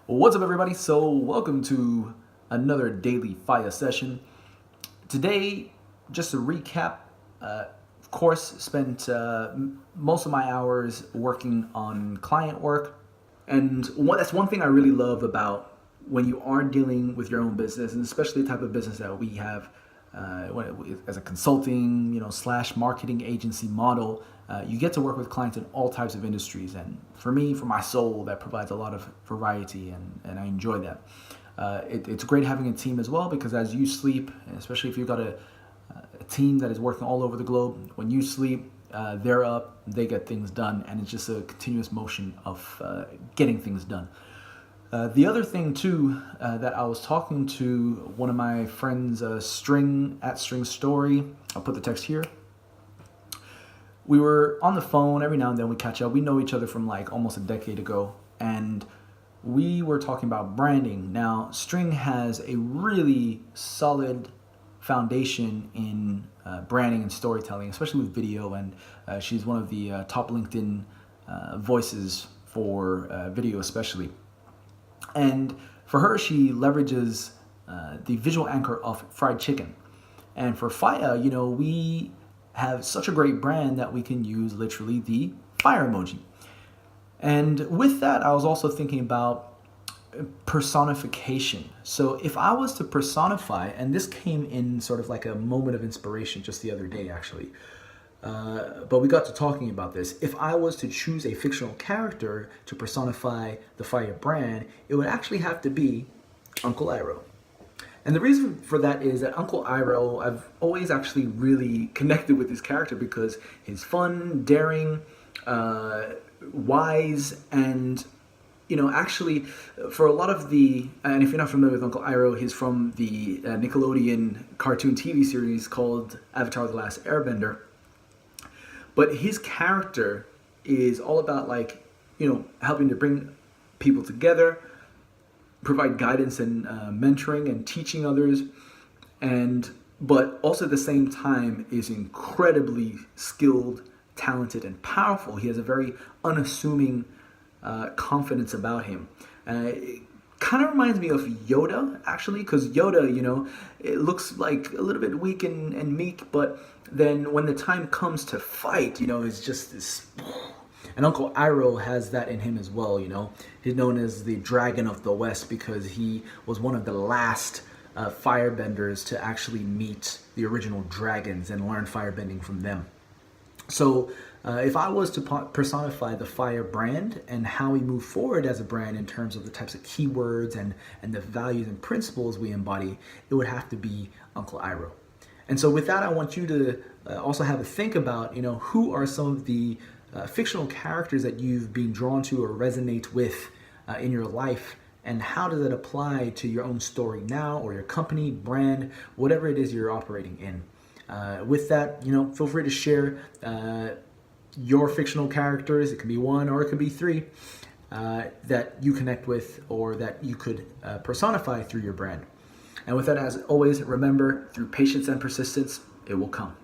What's up, everybody? So, welcome to another daily Faiā session. Today, just to recap, of course, spent most of my hours working on client work. And that's one thing I really love about when you are dealing with your own business, and especially the type of business that we have as a consulting, slash marketing agency model. You get to work with clients in all types of industries, and for me, for my soul, that provides a lot of variety, and I enjoy that. It's great having a team as well, because as you sleep, especially if you've got a team that is working all over the globe, when you sleep, they're up, they get things done, and it's just a continuous motion of getting things done. The other thing too, that I was talking to one of my friends, String at String Story. I'll put the text here. We were on the phone every now and then. We catch up. We know each other from like almost a decade ago, and we were talking about branding. Now, String has a really solid foundation in branding and storytelling, especially with video, and she's one of the top LinkedIn voices for video, especially. And for her, she leverages the visual anchor of fried chicken. And for Faiā, we have such a great brand that we can use literally the fire emoji. And with that, I was also thinking about personification. So if I was to personify, and this came in sort of like a moment of inspiration just the other day, actually, but we got to talking about this. If I was to choose a fictional character to personify the Faiā brand, it would actually have to be Uncle Iroh. And the reason for that is that Uncle Iroh, I've always actually really connected with this character because he's fun, daring, wise, and actually, for a lot of and if you're not familiar with Uncle Iroh, he's from the Nickelodeon cartoon TV series called Avatar: The Last Airbender. But his character is all about helping to bring people together, provide guidance and mentoring and teaching others, but also at the same time is incredibly skilled, talented, and powerful. He has a very unassuming confidence about him. It kind of reminds me of Yoda, actually, because Yoda, it looks like a little bit weak and meek, but then when the time comes to fight, it's just this. And Uncle Iroh has that in him as well, He's known as the Dragon of the West because he was one of the last firebenders to actually meet the original dragons and learn firebending from them. So if I was to personify the Faiā brand and how we move forward as a brand in terms of the types of keywords and the values and principles we embody, it would have to be Uncle Iroh. And so with that, I want you to also have a think about, who are some of the fictional characters that you've been drawn to or resonate with in your life, and how does that apply to your own story now or your company, brand, whatever it is you're operating in. With that, feel free to share your fictional characters. It can be one or it could be three that you connect with or that you could personify through your brand. And with that, as always, remember, through patience and persistence, it will come.